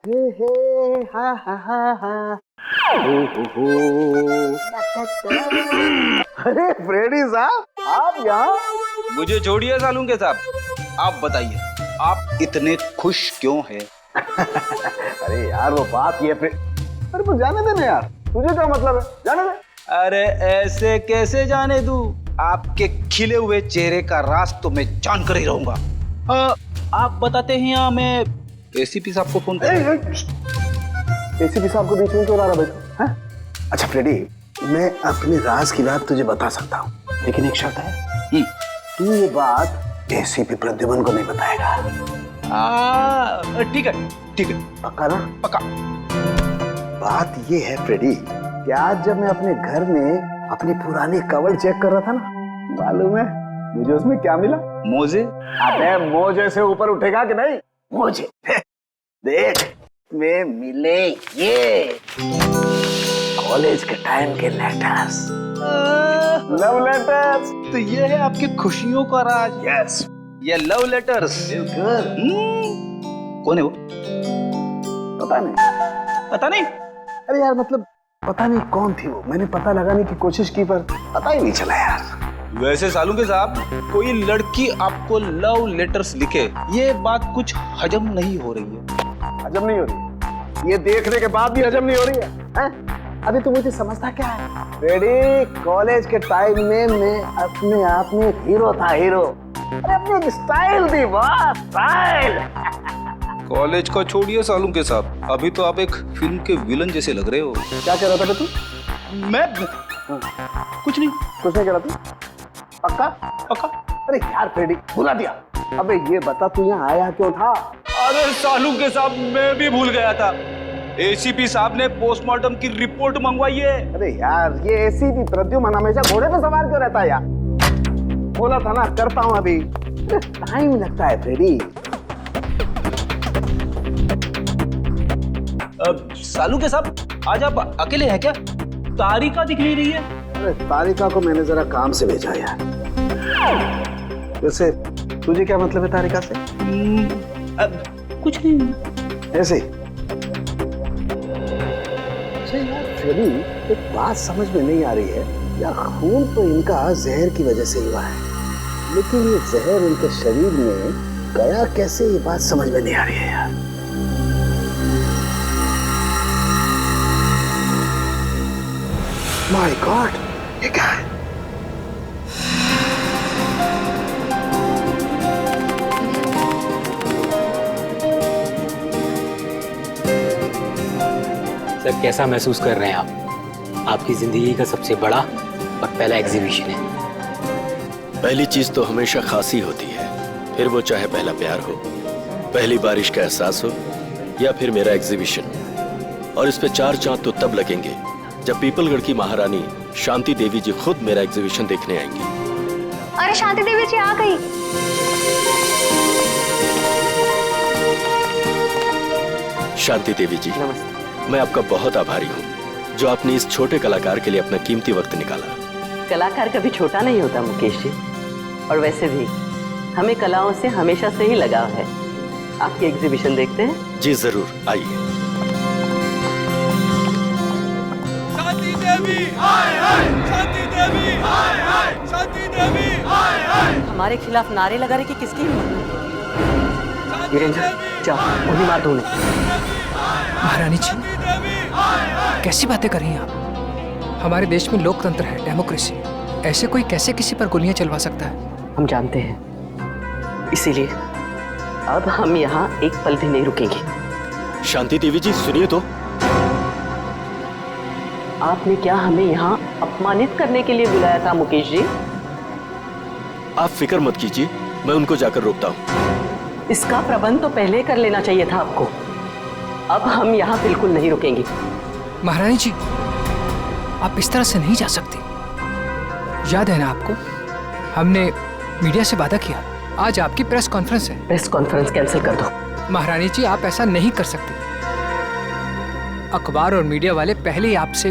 हे हे हा हा हा हा हो। अरे फ्रेडी साहब आप यहाँ? मुझे छोड़िए सालुंके साहब, आप बताइए आप इतने खुश क्यों हैं? अरे यार वो बात ये अरे तो जाने देना यार, तुझे क्या मतलब है, जाने दे। अरे ऐसे कैसे जाने दूं? आपके खिले हुए चेहरे का राज तो मैं जान कर ही रहूंगा। आप बताते हैं या मैं एसीपी साहब को फोन एसीपी साहब को बीच में क्यों ला रहा भाई? हैं? अच्छा फ्रेडी, मैं अपने राज की बात तुझे बता सकता हूँ, लेकिन एक शर्त है। तू ये बात एसीपी प्रद्युमन को नहीं बताएगा। ठीक है ठीक है, पक्का ना? पक्का। बात ये है फ्रेडी कि आज जब मैं अपने घर में अपनी पुरानी कवर चेक कर रहा था ना, मालूम है मुझे उसमें क्या मिला? मोजे? अबे मोजे से ऊपर उठेगा कि नहीं? मोजे देख में मिले ये कॉलेज के टाइम के लेटर्स, लव लेटर्स। तो ये है आपकी खुशियों का राज। यस, ये लव लेटर्स। बिल्कुल। कौन है वो? पता नहीं। पता नहीं? अरे यार मतलब पता नहीं कौन थी वो, मैंने पता लगाने की कोशिश की पर पता ही नहीं चला यार। वैसे सालुंके साहब, कोई लड़की आपको लव लेटर्स लिखे, ये बात कुछ हजम नहीं हो रही है। हजम नहीं हो रही है? ये देखने के बाद भी हजम नहीं हो रही है, हैं? अभी तू मुझे समझता क्या है? रेडी, कॉलेज के टाइम में मैं अपने आप में एक हीरो था, हीरो। अरे अपनी एक स्टाइल थी, वाह स्टाइल। कॉलेज का छोड़िए सालुंके साहब, अभी तो आप एक फिल्म के विलन जैसे लग रहे हो। क्या कह रहा था तू? मैं कुछ नहीं। कुछ नहीं कह रहा तू? पक्का? पक्का। अरे यार फ्रेडी, भुला दिया। अबे ये बता तू यहाँ आया क्यों था? अरे सालुंके साहब, मैं भी भूल गया था। एसीपी साहब ने पोस्टमार्टम की रिपोर्ट मंगवाई है। अरे यार ये एसीपी प्रद्युमन हमेशा घोड़े पे सवार क्यों रहता है यार? बोला था ना करता हूँ अभी। टाइम लगता है फ्रेडी। सालुंके साहब, आज आप अकेले हैं क्या? तारिका दिख नहीं रही है। अरे तारिका को मैंने जरा काम से भेजा यार। वैसे तुझे क्या मतलब है तारिका से? कुछ नहीं, ऐसे यार फ्रेडी, एक बात समझ में नहीं आ रही है यार, खून तो इनका जहर की वजह से हुआ है, लेकिन ये जहर इनके शरीर में गया कैसे, ये बात समझ में नहीं आ रही है यार। माय गॉड, ये क्या है? सर कैसा महसूस कर रहे हैं आप? आपकी जिंदगी का सबसे बड़ा और पहला एग्जीबिशन है। पहली चीज तो हमेशा खासी होती है, फिर वो चाहे पहला प्यार हो, पहली बारिश का एहसास हो या फिर मेरा एग्जीबिशन। और इस पे 4 चांद तो तब लगेंगे जब पीपलगढ़ की महारानी शांति देवी जी खुद मेरा एग्जीबिशन देखने आएंगी। अरे शांति देवी जी आ गई। शांति देवी जी, मैं आपका बहुत आभारी हूँ जो आपने इस छोटे कलाकार के लिए अपना कीमती वक्त निकाला। कलाकार कभी छोटा नहीं होता मुकेश जी, और वैसे भी हमें कलाओं से हमेशा से ही लगाव है। आपकी एग्जीबिशन देखते हैं? जी जरूर, आइए। शांति देवी हाय हाय, शांति देवी हाय हाय, शांति देवी हाय हाय। हमारे खिलाफ नारे लगा रहे कि किसकी हिम्मत? वीरेंद्र जाओ उन्हें मार दो। महारानी जी, कैसी बातें कर रही हैं आप? हमारे देश में लोकतंत्र है, डेमोक्रेसी। ऐसे कोई कैसे किसी पर गोलियां चलवा सकता है? हम जानते हैं, इसीलिए अब हम यहाँ एक पल भी नहीं रुकेंगे। शांति देवी जी सुनिए तो। आपने क्या हमें यहाँ अपमानित करने के लिए बुलाया था मुकेश जी? आप फिक्र मत कीजिए, मैं उनको जाकर रोकता हूँ। इसका प्रबंध तो पहले कर लेना चाहिए था आपको। अब हम यहाँ बिल्कुल नहीं रुकेंगे। महारानी जी, आप इस तरह से नहीं जा सकती। याद है ना आपको, हमने मीडिया से वादा किया, आज आपकी प्रेस कॉन्फ्रेंस है। प्रेस कॉन्फ्रेंस कैंसिल कर दो। महारानी जी, आप ऐसा नहीं कर सकती। अखबार और मीडिया वाले पहले ही आपसे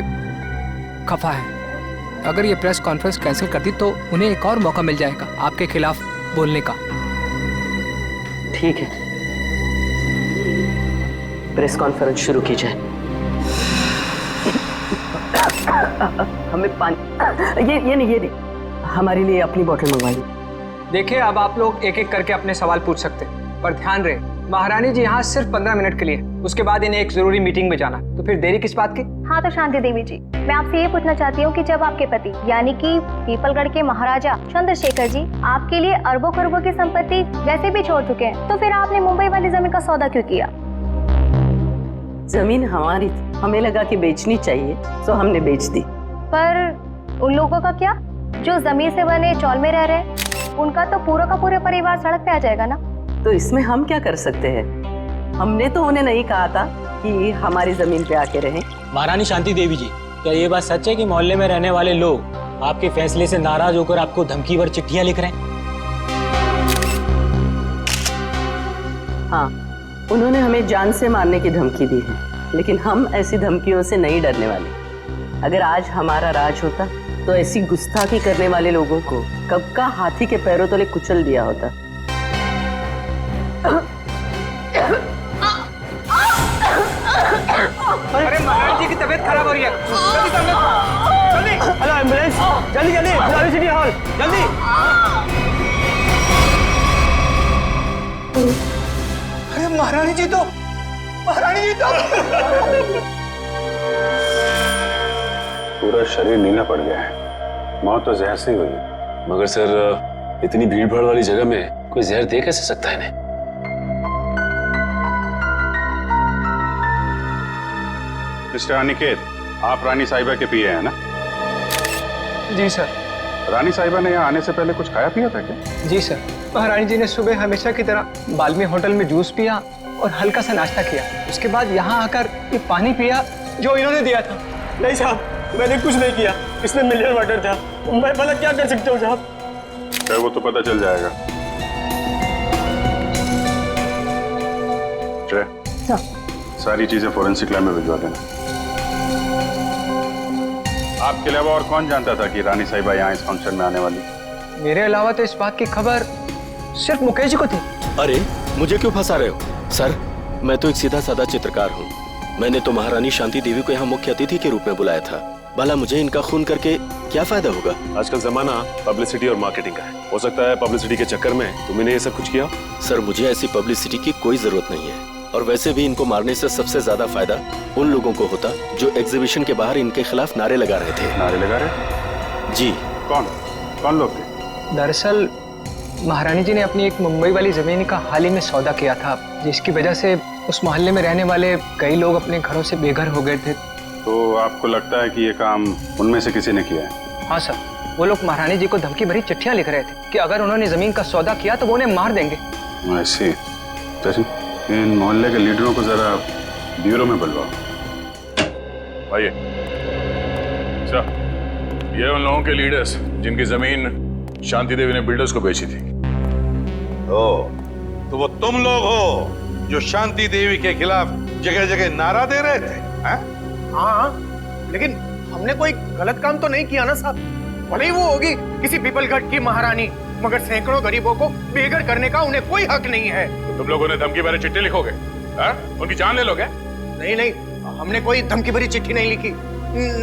खफा हैं। अगर ये प्रेस कॉन्फ्रेंस कैंसिल कर दी तो उन्हें एक और मौका मिल जाएगा आपके खिलाफ बोलने का। ठीक है, प्रेस कॉन्फ्रेंस शुरू की जाए। हमें पानी ये नहीं हमारे लिए अपनी बोतल मंगवाइए। देखिए, अब आप लोग एक एक करके अपने सवाल पूछ सकते हैं, पर ध्यान रहे महारानी जी यहाँ सिर्फ 15 मिनट के लिए, उसके बाद इन्हें एक जरूरी मीटिंग में जाना, तो फिर देरी किस बात की? हाँ तो शांति देवी जी, मैं आपसे ये पूछना चाहती हूँ कि जब आपके पति यानी कि पीपलगढ़ के महाराजा चंद्रशेखर जी आपके लिए अरबों खरबों की संपत्ति वैसे भी छोड़ चुके हैं, तो फिर आपने मुंबई वाली जमीन का सौदा क्यों किया? जमीन हमारी थी, हमें लगा कि बेचनी चाहिए तो हमने बेच दी। पर उन लोगों का क्या जो जमीन से बने चौल में रह रहे हैं? उनका तो पूरा का पूरा परिवार सड़क पे आ जाएगा ना। तो इसमें हम क्या कर सकते हैं? हमने तो उन्हें नहीं कहा था कि हमारी जमीन पे आके रहें। महारानी शांति देवी जी, क्या ये बात सच है कि मोहल्ले में रहने वाले लोग आपके फैसले से नाराज होकर आपको धमकी भर चिट्ठियां लिख रहे हैं? हाँ, उन्होंने हमें जान से मारने की धमकी दी है, लेकिन हम ऐसी धमकियों से नहीं डरने वाले। अगर आज हमारा राज होता तो ऐसी गुस्ताखी करने वाले लोगों को कब का हाथी के पैरों तले कुचल दिया होता। अरे महारानी जी की तबीयत खराब हो रही है, जल्दी हेलो एम्बुलेंस, जल्दी बुलाओ सिटी हॉल, जल्दी। अरे महारानी जी तो पूरा शरीर नीला पड़ गया है, मौत तो जहर से ही हुई है। मगर सर, इतनी भीड़ भाड़ वाली जगह में कोई जहर दे कैसे सकता है इन्हें? मिस्टर अनिकेत, आप रानी साहिबा के पिए हैं ना? जी सर। रानी साहिबा ने यहाँ आने से पहले कुछ खाया पिया था क्या? जी सर, महारानी जी ने सुबह हमेशा की तरह बाल्मी होटल में जूस पिया और हल्का सा नाश्ता किया, उसके बाद यहाँ आकर ये पानी पिया जो इन्होंने दिया था। नहीं साहब, मैंने कुछ नहीं किया, इसमें मिनरल वाटर था, मैं भला क्या कर सकता हूँ साहब? तो वो तो पता चल जाएगा। सारी चीजें फोरेंसिक लैब में भिजवा देना। आपके अलावा और कौन जानता था कि रानी साहिबा यहाँ इस फंक्शन में आने वाली? मेरे अलावा तो इस बात की खबर सिर्फ मुकेश जी को थी। अरे मुझे क्यों फंसा रहे हो सर? मैं तो एक सीधा साधा चित्रकार हूँ। मैंने तो महारानी शांति देवी को यहाँ मुख्य अतिथि के रूप में बुलाया था। भला मुझे इनका खून करके क्या फायदा होगा? आजकल जमाना पब्लिसिटी और मार्केटिंग का है। हो सकता है पब्लिसिटी के चक्कर में तुमने ये सब कुछ किया। सर, मुझे ऐसी पब्लिसिटी की कोई जरूरत नहीं है, और वैसे भी इनको मारने से सबसे ज्यादा फायदा उन लोगों को होता जो एग्जीबिशन के बाहर इनके खिलाफ नारे लगा रहे थे। नारे लगा रहे? जी। कौन लोग थे? दरअसल महारानी जी ने अपनी एक मुंबई वाली जमीन का हाल ही में सौदा किया था, जिसकी वजह से उस मोहल्ले में रहने वाले कई लोग अपने घरों से बेघर हो गए थे। तो आपको लगता है कि ये काम उनमें से किसी ने किया है? हाँ सर, वो लोग महारानी जी को धमकी भरी चिट्ठियां लिख रहे थे कि अगर उन्होंने जमीन का सौदा किया तो वो उन्हें मार देंगे। ऐसे इन मोहल्ले के लीडरों को जरा ब्यूरो में बुलवाओ। आइए। ये उन लोगों के लीडर्स जिनकी जमीन शांति देवी ने बिल्डर्स को बेची थी। तो वो तुम लोग हो जो शांति देवी के खिलाफ जगह जगह नारा दे रहे थे? हाँ, लेकिन हमने कोई गलत काम तो नहीं किया ना साहब। भले ही वो होगी किसी पीपलगढ़ की महारानी, मगर सैकड़ों गरीबों को बेघर करने का उन्हें कोई हक नहीं है। तो तुम लोगों ने धमकी भरी चिट्ठी लिखोगे? उनकी जान ले लोगे? नहीं, हमने कोई धमकी भरी चिट्ठी नहीं लिखी,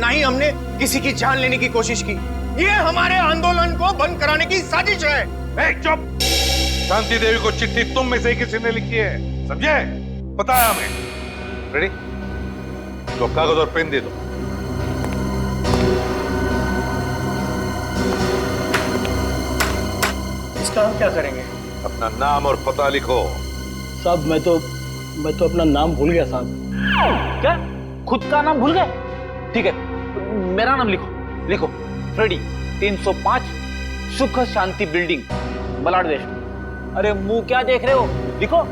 ना ही हमने किसी की जान लेने की कोशिश की। ये हमारे आंदोलन को बंद कराने की साजिश है। चुप! शांति देवी को चिट्ठी तुम में से ही किसी ने लिखी है, समझे? पता है हमें। रेडी? तो कागज और पेन दे दो। इसका हम क्या करेंगे? अपना नाम और पता लिखो। साहब, मैं तो अपना नाम भूल गया साहब। क्या? खुद का नाम भूल गए? ठीक है, मेरा नाम लिखो। फ्रेडी, 305 सुख शांति बिल्डिंग, मलाड वेस्ट। अरे मुंह क्या देख रहे हो? लिखो,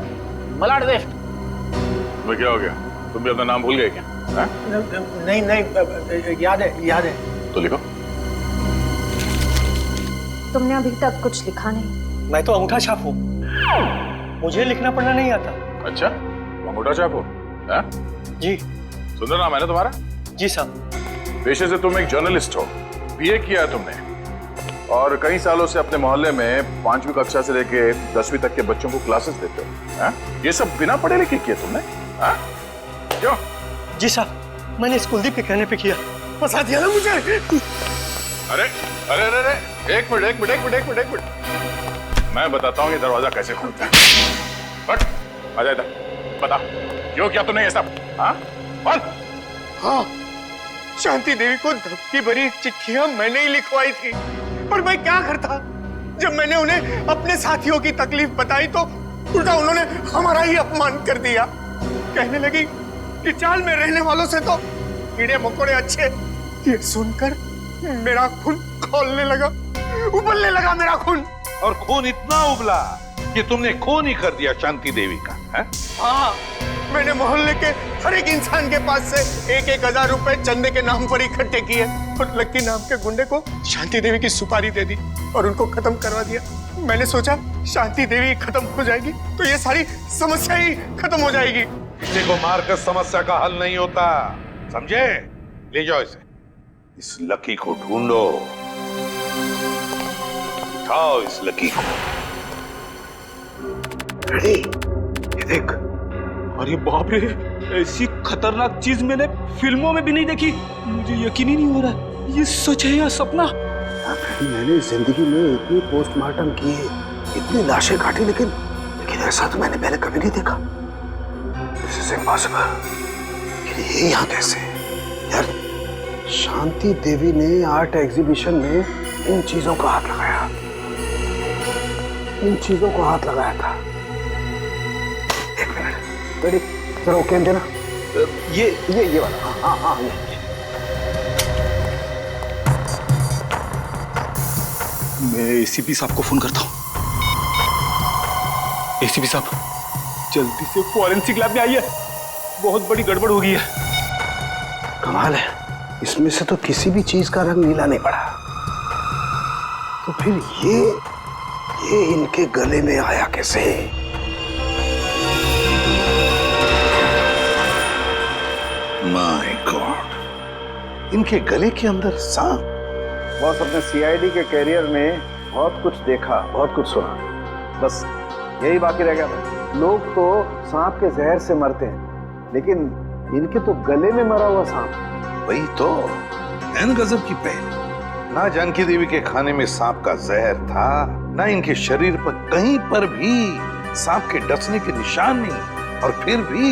मलाड वेस्ट। तुम्हें क्या हो गया? तुम भी अपना नाम भूल गए क्या? नहीं, याद है। तो लिखो। तुमने अभी तक कुछ लिखा नहीं। मैं तो अंगूठा छाप हूँ, मुझे लिखना पढ़ना नहीं आता। अच्छा, अंगूठा छाप हो? जी। सुंदर नाम है ना तुम्हारा? जी साहब। पेशे से तुम एक जर्नलिस्ट हो, बीए किया है तुमने, और कई सालों से अपने मोहल्ले में 5वीं कक्षा से लेके 10वीं तक के बच्चों को क्लासेस देते हो। ये सब बिना पढ़े लिखे किए तुमने? क्यों? जी साहब, मैंने इस कुलदीप के कहने पे किया, फंसा दिया ना मुझे। अरे अरे अरे अरे, एक मिनट। मैं बताता हूँ ये दरवाजा कैसे खुलता है। बट आ जा इधर, बता क्यों किया तुमने ये सब? हाँ बोल। हाँ, शांति देवी को धमकी भरी चिट्ठियां मैंने ही लिखवाई थी, पर मैं क्या करता? जब मैंने उन्हें अपने साथियों की तकलीफ बताई तो उल्टा उन्होंने हमारा ही अपमान कर दिया। कहने लगी कि चाल में रहने वालों से तो कीड़े मकोड़े अच्छे। ये सुनकर मेरा खून खौलने लगा, उबलने लगा मेरा खून। और खून इतना उबला कि तुमने खून ही कर दिया शांति देवी का, है? हाँ, मैंने मोहल्ले के हर एक इंसान के पास से 1,000 रुपए चंदे के नाम पर इकट्ठे किए और लक्की नाम के गुंडे को शांति देवी की सुपारी दे दी और उनको खत्म करवा दिया। मैंने सोचा शांति देवी खत्म हो जाएगी तो ये सारी समस्या ही खत्म हो जाएगी। किसी को मारकर समस्या का हल नहीं होता, समझे? ले जाओ इसे, इस लकी को ढूंढो, उठाओ इस लकी को। रेडी, ये देख। अरे बाप रे, ऐसी खतरनाक चीज मैंने फिल्मों में भी नहीं देखी। मुझे यकीन ही नहीं हो रहा ये सच है या सपना। मैंने जिंदगी में इतनी पोस्टमार्टम किए, इतनी लाशें काटी, लेकिन ऐसा तो मैंने पहले कभी नहीं देखा। This is impossible। ये यहाँ कैसे? यार, शांति देवी ने आर्ट एग्जीबिशन में इन चीजों को हाथ लगाया, इन चीजों को हाथ लगाया था। एक मिनट, रेडी, जरा ओके देना। ये वाला, हाँ ये। मैं एसीपी साहब को फोन करता हूँ। एसीपी साहब, जल्दी से फॉरेंसिक लैब में आइए, बहुत बड़ी गड़बड़ हो गई है। कमाल है, इसमें से तो किसी भी चीज का रंग नीला नहीं पड़ा। तो फिर ये इनके गले में आया कैसे? माय गॉड, इनके गले के अंदर सांप। बॉस, अपने सीआईडी के कैरियर में बहुत कुछ देखा, बहुत कुछ सुना, बस यही बाकी रह गया था। लोग तो सांप के जहर से मरते हैं, लेकिन इनके तो गले में मरा हुआ सांप। वही तो, एन गजब की पहल। ना जानकी देवी के खाने में सांप का जहर था, ना इनके शरीर पर कहीं पर भी सांप के डसने के निशान नहीं, और फिर भी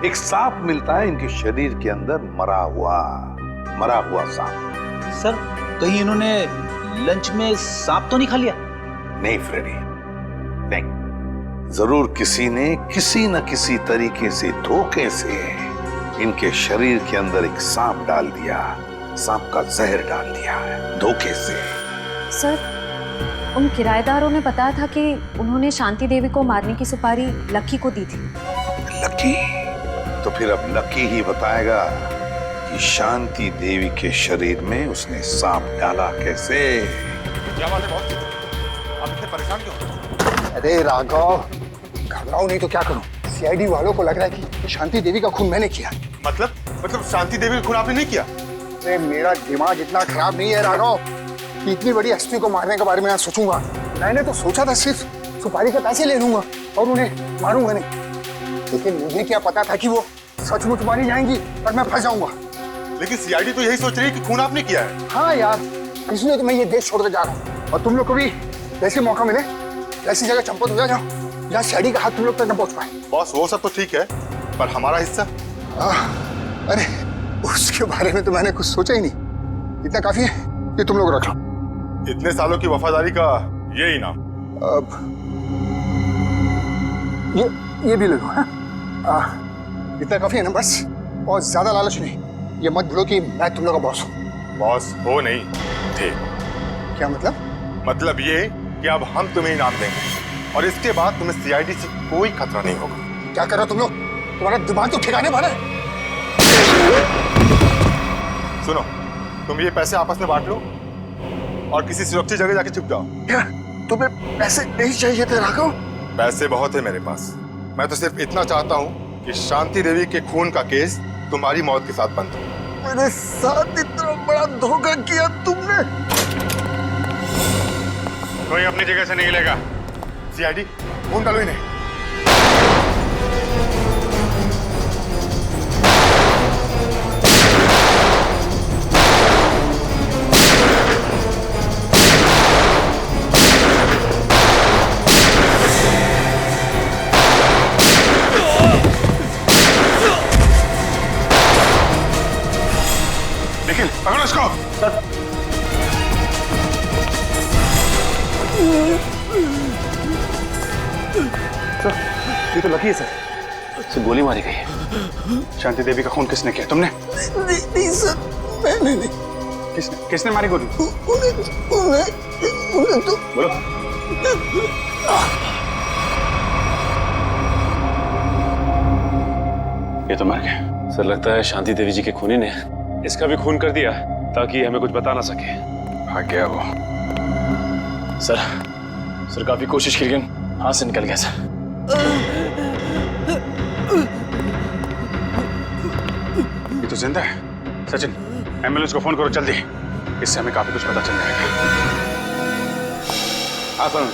एक सांप मिलता है इनके शरीर के अंदर, मरा हुआ सांप। सर, कहीं इन्होंने लंच में सांप तो नहीं खा लिया? नहीं फ्रेडी, नहीं। जरूर किसी ने किसी न किसी तरीके से, धोखे से इनके शरीर के अंदर एक सांप डाल दिया, सांप का जहर डाल दिया है, धोखे से। सर, उन किराएदारों ने बताया था कि उन्होंने शांति देवी को मारने की सुपारी लकी को दी थी। लकी? तो फिर अब लकी ही बताएगा कि शांति देवी के शरीर में उसने सांप डाला कैसे। क्या बात है बॉस, आप इतने परेशान क्यों? अरे राघव, घबराओ नहीं तो क्या करूं? सीआईडी वालों को लग रहा है कि शांति देवी का खून मैंने किया। मतलब शांति देवी का खून आपने नहीं किया? अरे मेरा दिमाग इतना खराब नहीं है राघव कि इतनी बड़ी हस्ती को मारने के बारे में सोचूंगा। मैंने तो सोचा था सिर्फ सुपारी के पैसे ले लूंगा और उन्हें मारूंगा नहीं, लेकिन मुझे क्या पता था कि वो सचमुच मारी जाएंगी और मैं फंस जाऊंगा। लेकिन सीआईडी तो यही सोच रही है कि खून आपने किया है। हाँ यार, इसलिए तो मैं ये देश छोड़कर जा रहा हूँ, और तुम लोग को भी जैसे मौका मिले ऐसी जगह चंपत हो जाओ जहाँ सीआईडी का हाथ तुम लोग तक न पहुंच पाए। बॉस, वो सब तो ठीक है, पर हमारा हिस्सा? अरे उसके बारे में तो मैंने कुछ सोचा ही नहीं। इतना काफी है कि तुम लोग रख लो। इतने सालों की वफादारी का ये इनाम। अब ये भी ले लो। इतना काफी है ना, बस। और ज्यादा लालच नहीं। ये मत भूलो कि मैं तुम लोग का बॉस हूँ। बॉस हो नहीं थे। क्या मतलब? मतलब ये कि अब हम तुम्हें इनाम देंगे और इसके बाद तुम्हें सीआईडी से कोई खतरा नहीं होगा। क्या कर रहे हो तुम लोग? तुम्हारा दिमाग तो ठिकाने पर है। सुनो, तुम ये पैसे आपस में बांट लो और किसी सुरक्षित जगह जाके छुप जाओ। क्या तुम्हें पैसे नहीं चाहिए थे राघव? पैसे बहुत है मेरे पास। मैं तो सिर्फ इतना चाहता हूँ कि शांति देवी के खून का केस तुम्हारी मौत के साथ बंद हो। मेरे साथ इतना बड़ा धोखा किया तुमने। कोई अपनी जगह से नहीं हिलेगा। सीआईडी, खून डालो इन्हें। पकड़ो इसको। सर, ये तो लकी है सर। गोली मारी गई है। शांति देवी का खून किसने किया? तुमने? नहीं सर, मैंने नहीं। किसने मारी गोली? उन्हें तो बोलो। ये तो मर गया। सर लगता है शांति देवी जी के खूनी ने इसका भी खून कर दिया ताकि हमें कुछ बता ना सके। हाँ क्या वो? सर काफी कोशिश की लेकिन हाथ से निकल गया सर। ये तो जिंदा है। सचिन, एम्बुलेंस को फोन करो जल्दी, इससे हमें काफी कुछ पता चल जाएगा। आसान,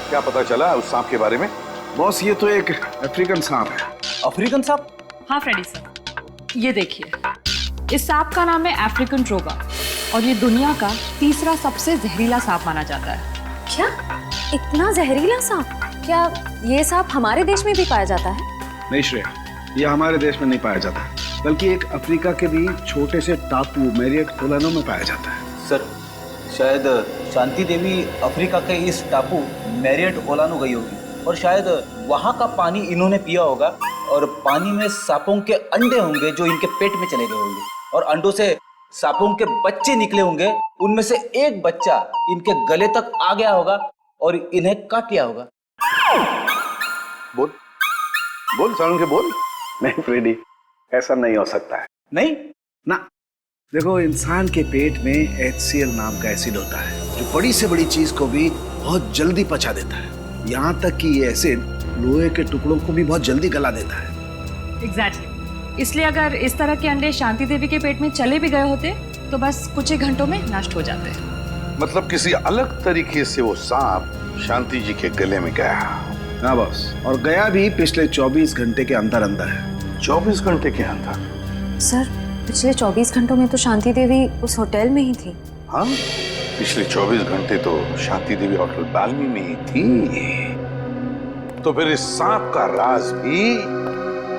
क्या पता चला उस सांप के बारे में? बॉस ये तो एक अफ्रीकन सांप है। अफ्रीकन सांप? हाँ फ्रेडी सर, ये देखिए, इस सांप का नाम है अफ्रीकन ट्रोगा और ये दुनिया का तीसरा सबसे जहरीला सांप माना जाता है। क्या इतना जहरीला सांप? क्या ये सांप हमारे देश में भी पाया जाता है? नहीं श्रेया, ये हमारे देश में नहीं पाया जाता, बल्कि एक अफ्रीका के भी छोटे से टापू मैरियट कोलोनो में पाया जाता है। सर शायद शांति देवी अफ्रीका के इस टापू मैरियट ओलानो गई होगी और शायद वहाँ का पानी इन्होंने पिया होगा और पानी में सांपों के अंडे होंगे जो इनके पेट में चले गए होंगे और अंडों से सांपों के बच्चे निकले होंगे। उनमें से एक बच्चा इनके गले तक आ गया होगा और इन्हें काट लिया होगा। बोल बोल सारुण के बोल। नहीं फ्रेडी, ऐसा नहीं हो सकता है। नहीं ना, देखो इंसान के पेट में HCl नाम का एसिड होता है जो बड़ी से बड़ी चीज को भी बहुत जल्दी पचा देता है। यहाँ तक कि ये एसिड लोहे के टुकड़ों को भी बहुत जल्दी गला देता है। एग्जैक्टली। इसलिए अगर इस तरह के अंडे शांति देवी के पेट में चले भी गए होते तो बस कुछ ही घंटों में नष्ट हो जाते। मतलब किसी अलग तरीके से वो सांप शांति जी के गले में गया। हाँ बॉस, और गया भी पिछले 24 घंटे के अंदर अंदर है। 24 घंटे के अंदर? सर पिछले 24 घंटों में तो शांति देवी उस होटल में ही थी। हाँ, पिछले 24 घंटे तो शांति देवी होटल बाल्मी में ही थी। तो फिर इस सांप का राज भी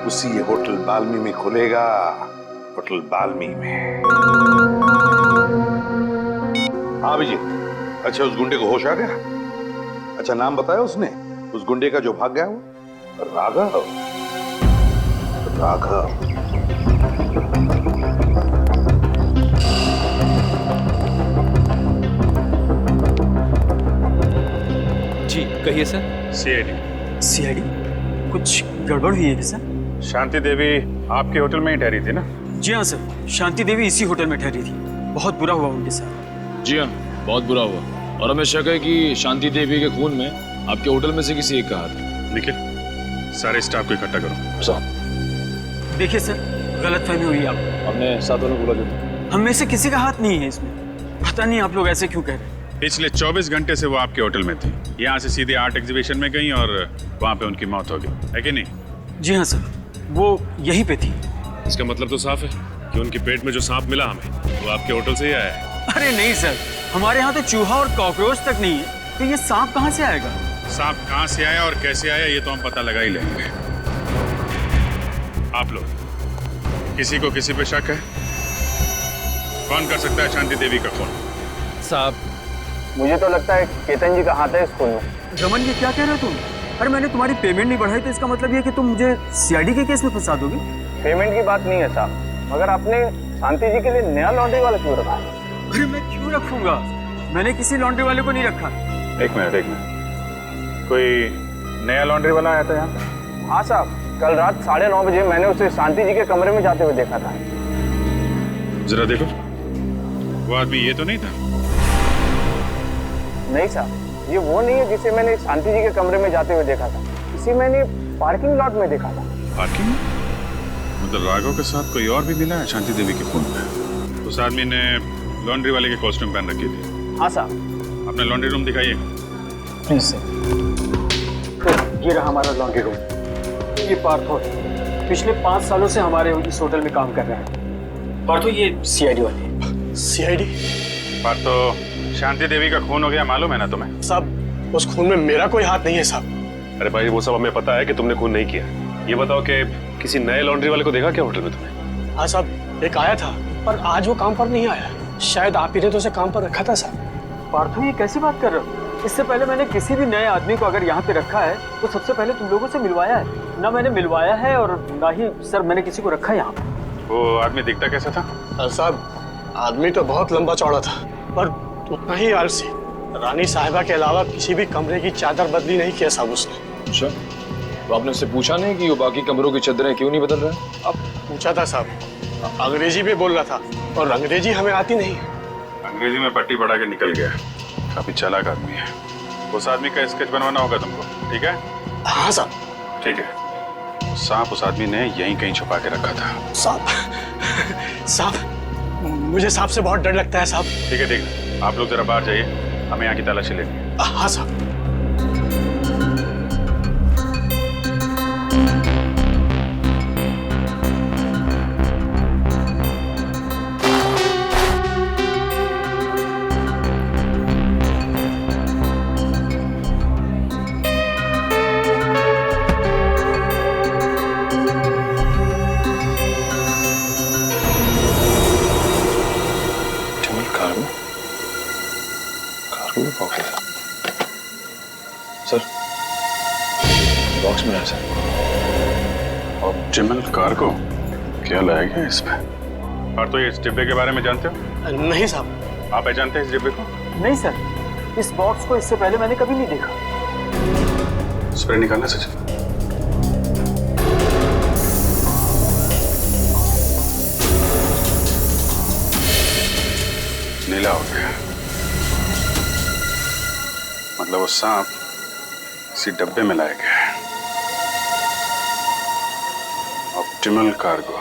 उसी ये होटल बाल्मी में खुलेगा। होटल बाल्मी में। हाँ अभिजीत, अच्छा उस गुंडे को होश आ गया? अच्छा नाम बताया उसने उस गुंडे का जो भाग गया वो? राघव। राघव। जी कहिए सर। सीआईडी कुछ गड़बड़ हुई है क्या सर? शांति देवी आपके होटल में ही ठहरी थी ना? जी हाँ सर, शांति देवी इसी होटल में ठहरी थी। बहुत बुरा हुआ उनके साथ। जी हाँ, बहुत बुरा हुआ और हमें शक है कि शांति देवी के खून में आपके होटल में से किसी एक का हाथ है। निखिल, सारे स्टाफ को इकट्ठा करो। साहब देखिए सर, गलतफहमी हुई आप। हमने साथों ने बोला जो हम में से किसी का हाथ नहीं है इसमें। पता नहीं आप लोग ऐसे क्यों कह रहे हैं। पिछले 24 घंटे से वो आपके होटल में थी। यहाँ से सीधे आर्ट एग्जीबिशन में गई और वहाँ पे उनकी मौत हो गई, है कि नहीं? जी हाँ सर, वो यहीं पे थी। इसका मतलब तो साफ है कि उनके पेट में जो सांप मिला हमें वो आपके होटल से ही आया है। अरे नहीं सर, हमारे यहाँ तो चूहा और कॉकरोच तक नहीं है, तो ये सांप कहाँ से आएगा? सांप कहाँ से आया और कैसे आया ये तो हम पता लगा ही लेंगे। आप लोग किसी को किसी पे शक है? कौन कर सकता है शांति देवी का खून? साहब मुझे तो लगता है केतन जी का हाथ है इस खून में। रमन ये क्या कह रहे हो तुम? अरे मैंने तुम्हारी पेमेंट नहीं बढ़ाई तो इसका मतलब ये कि तुम मुझे सीआईडी के केस में फंसा दोगे? पेमेंट की बात नहीं है साहब, मगर आपने शांति जी के लिए नया लॉन्ड्री वाला क्यों रखा? अरे मैं क्यों रखूंगा? मैंने किसी लॉन्ड्री वाले को नहीं रखा। एक मिनट, कोई नया लॉन्ड्री वाला आया था यहाँ? हाँ साहब, कल रात 9:30 बजे मैंने उसे शांति जी के कमरे में जाते हुए देखा था। जरा देखो, वो आदमी ये तो नहीं था? नहीं साहब, ये वो नहीं है जिसे मैंने शांति जी के कमरे में जाते हुए देखा था। इसे मैंने पार्किंग लॉट में देखा था। पार्किंग? मतलब राघव के साथ कोई और भी मिला है शांति देवी के खून में? उस आदमी ने लॉन्ड्री वाले के कॉस्ट्यूम पहन रखी थी। हाँ साहब। अपने लॉन्ड्री रूम दिखाइए। नहीं सर। ये रहा हमारा लॉन्ड्री रूम। ये पार्थो है, पिछले 5 सालों से हमारे इस होटल में काम कर रहे हैं। पार्थो ये सीआईडी वाले। सीआईडी? पार्थो, शांति देवी का खून हो गया मालूम है ना तुम्हें? साहब उस खून में मेरा कोई हाथ नहीं है साहब। अरे भाई वो सब हमें पता है कि तुमने खून नहीं किया। ये बताओ कि किसी नए लॉन्ड्री वाले को देखा क्या होटल में तुमने? हाँ साहब, एक आया था पर आज वो काम पर नहीं आया। शायद आप ही ने तो उसे काम पर रखा था साहब। पार्थो, ये कैसी बात कर रहे हो? इससे पहले मैंने किसी भी नए आदमी को अगर यहाँ पे रखा है तो सबसे पहले तुम लोगों से मिलवाया है। ना मैंने मिलवाया है और ना ही सर मैंने किसी को रखा है यहाँ पे। वो आदमी दिखता कैसा था? साहब, आदमी तो बहुत लंबा चौड़ा था, पर उतना ही आलसी। रानी साहिबा के अलावा किसी भी कमरे की चादर बदली नहीं किया साहब उसने। अच्छा, तो आपने उससे पूछा नहीं कि वो बाकी कमरों की चादरें क्यों नहीं बदल रहा? अब पूछा था साहब, अंग्रेजी में बोल रहा था और अंग्रेजी हमें आती नहीं। अंग्रेजी में पट्टी पढ़ा के निकल गया। काफी चालाक आदमी है। उस आदमी का स्केच बनवाना होगा तुमको, ठीक है? हाँ साहब। ठीक है। सांप उस आदमी ने यहीं कहीं छुपा के रखा था। साहब, मुझे सांप से बहुत डर लगता है साहब। ठीक है, ठीक है, आप लोग जरा बाहर जाइए, हमें यहाँ की तलाशी लेनी। हाँ साहब। सर, बॉक्स में है सर। Optimal cargo? क्या लाया गया इसमें? और तो ये इस डिब्बे के बारे में जानते हो? नहीं साहब। आप जानते हैं इस डिब्बे को? नहीं सर, इस बॉक्स को इससे पहले मैंने कभी नहीं देखा। स्प्रे निकालना सचिन। नीला हो गया, मतलब वो सांप इसी डब्बे में लाया गया है। Optimal cargo.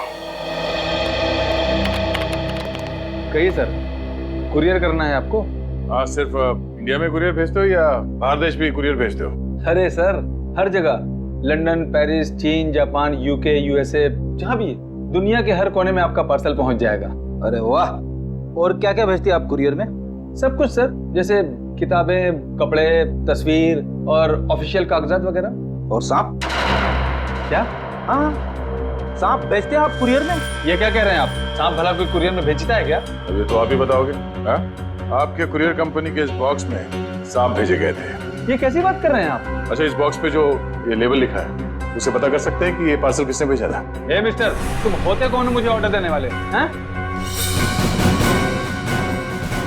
कहिए सर, कुरियर करना है आपको? हाँ, सिर्फ इंडिया में कुरियर भेजते हो या बाहर देश भी कुरियर भेजते हो? अरे सर, हर जगह, लंदन, पेरिस, चीन, जापान, यूके, यूएसए, जहाँ भी, दुनिया के हर कोने में आपका पार्सल पहुंच जाएगा। अरे वाह! और क्या क्या भेजते हैं आप कुरियर में? सब कुछ सर, जैसे किताबें, कपड़े, तस्वीर और ऑफिशियल कागजात वगैरह। और सांप? क्या? हाँ, सांप भेजते हैं आप कुरियर में? ये क्या कह रहे हैं आप? सांप भला कोई कुरियर में भेजता है क्या? अब ये तो आप ही बताओगे। हाँ? आपके कुरियर कंपनी के इस बॉक्स में सांप भेजे गए थे। ये कैसी बात कर रहे हैं आप? अच्छा, इस बॉक्स पे जो ये लेबल लिखा है, उसे पता कर सकते हैं कि ये पार्सल किसने भेजा था? ए मिस्टर, तुम होते कौन हो मुझे ऑर्डर देने वाले? हैं?